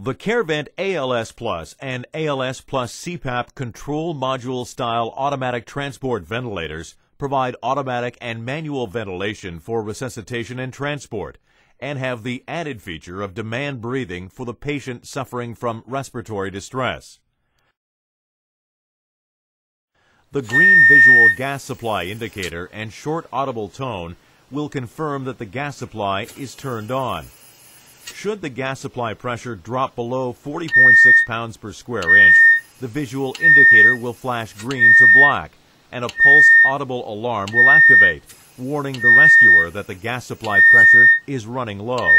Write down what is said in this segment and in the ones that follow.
The CAREvent ALS Plus and ALS Plus CPAP control module style automatic transport ventilators provide automatic and manual ventilation for resuscitation and transport, and have the added feature of demand breathing for the patient suffering from respiratory distress. The green visual gas supply indicator and short audible tone will confirm that the gas supply is turned on. Should the gas supply pressure drop below 40.6 pounds per square inch, the visual indicator will flash green to black, and a pulsed audible alarm will activate, warning the rescuer that the gas supply pressure is running low.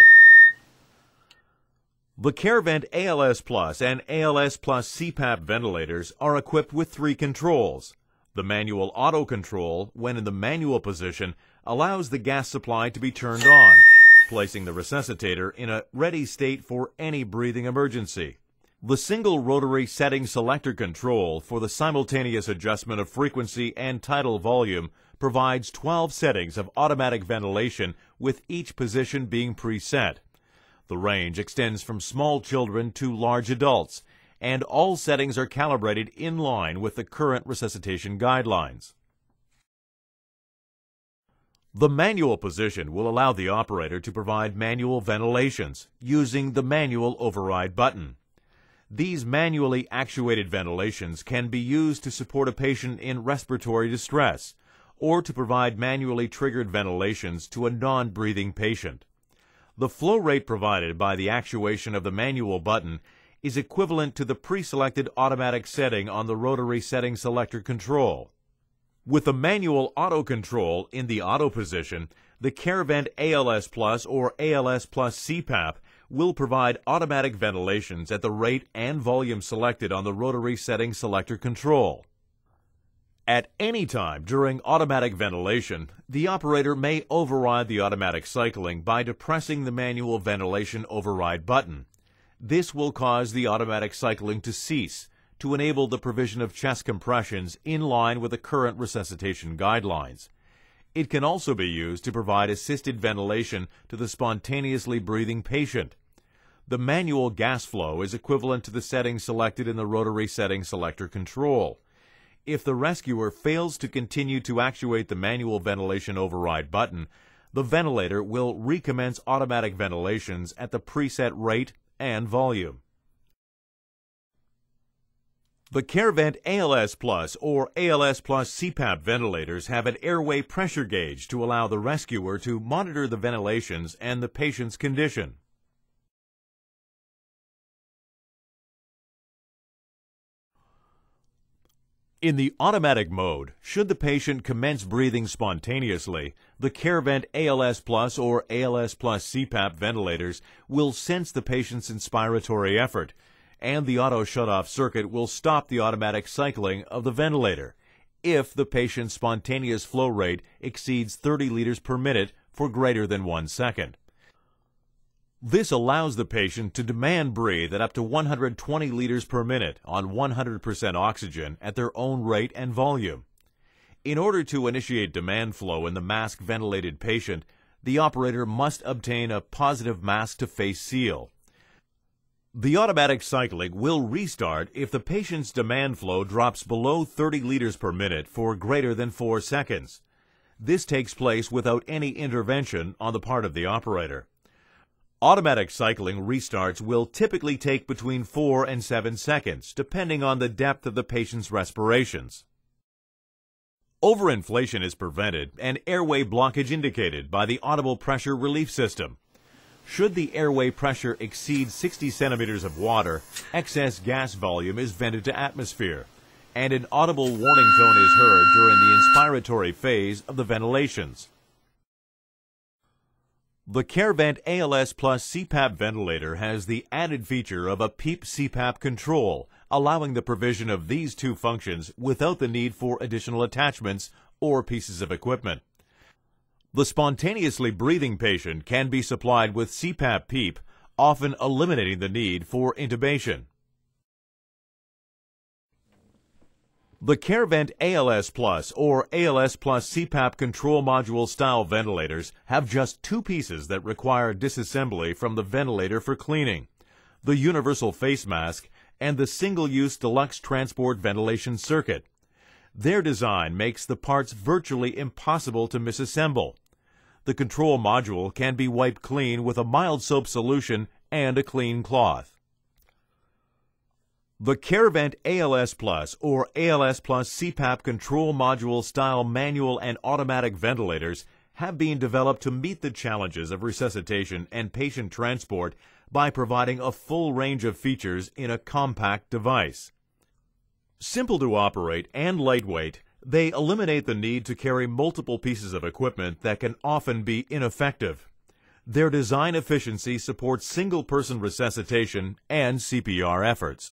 The CAREvent ALS Plus and ALS Plus CPAP ventilators are equipped with 3 controls. The manual auto control, when in the manual position, allows the gas supply to be turned on, placing the resuscitator in a ready state for any breathing emergency. The single rotary setting selector control for the simultaneous adjustment of frequency and tidal volume provides 12 settings of automatic ventilation, with each position being preset. The range extends from small children to large adults, and all settings are calibrated in line with the current resuscitation guidelines. The manual position will allow the operator to provide manual ventilations using the manual override button. These manually actuated ventilations can be used to support a patient in respiratory distress, or to provide manually triggered ventilations to a non-breathing patient. The flow rate provided by the actuation of the manual button is equivalent to the pre-selected automatic setting on the rotary setting selector control. With the manual auto control in the auto position, the CAREvent ALS Plus or ALS Plus CPAP will provide automatic ventilations at the rate and volume selected on the rotary setting selector control. At any time during automatic ventilation, the operator may override the automatic cycling by depressing the manual ventilation override button. This will cause the automatic cycling to cease, to enable the provision of chest compressions in line with the current resuscitation guidelines. It can also be used to provide assisted ventilation to the spontaneously breathing patient. The manual gas flow is equivalent to the setting selected in the rotary setting selector control. If the rescuer fails to continue to actuate the manual ventilation override button, the ventilator will recommence automatic ventilations at the preset rate and volume. The CAREvent ALS Plus or ALS Plus CPAP ventilators have an airway pressure gauge to allow the rescuer to monitor the ventilations and the patient's condition. In the automatic mode, should the patient commence breathing spontaneously, the CAREvent ALS Plus or ALS Plus CPAP ventilators will sense the patient's inspiratory effort, and the auto shutoff circuit will stop the automatic cycling of the ventilator if the patient's spontaneous flow rate exceeds 30 liters per minute for greater than 1 second. This allows the patient to demand breathe at up to 120 liters per minute on 100% oxygen at their own rate and volume. In order to initiate demand flow in the mask-ventilated patient, the operator must obtain a positive mask-to-face seal. The automatic cycling will restart if the patient's demand flow drops below 30 liters per minute for greater than 4 seconds. This takes place without any intervention on the part of the operator. Automatic cycling restarts will typically take between 4 and 7 seconds, depending on the depth of the patient's respirations. Overinflation is prevented and airway blockage indicated by the audible pressure relief system. Should the airway pressure exceed 60 centimeters of water, excess gas volume is vented to atmosphere, and an audible warning tone is heard during the inspiratory phase of the ventilations. The CAREvent ALS Plus CPAP ventilator has the added feature of a PEEP CPAP control, allowing the provision of these 2 functions without the need for additional attachments or pieces of equipment. The spontaneously breathing patient can be supplied with CPAP PEEP, often eliminating the need for intubation. The CAREvent ALS Plus or ALS Plus CPAP control module style ventilators have just 2 pieces that require disassembly from the ventilator for cleaning. the universal face mask, and the single-use deluxe transport ventilation circuit. Their design makes the parts virtually impossible to misassemble. The control module can be wiped clean with a mild soap solution and a clean cloth. The CAREvent ALS Plus or ALS Plus CPAP control module style manual and automatic ventilators have been developed to meet the challenges of resuscitation and patient transport by providing a full range of features in a compact device. Simple to operate and lightweight, they eliminate the need to carry multiple pieces of equipment that can often be ineffective. Their design efficiency supports single-person resuscitation and CPR efforts.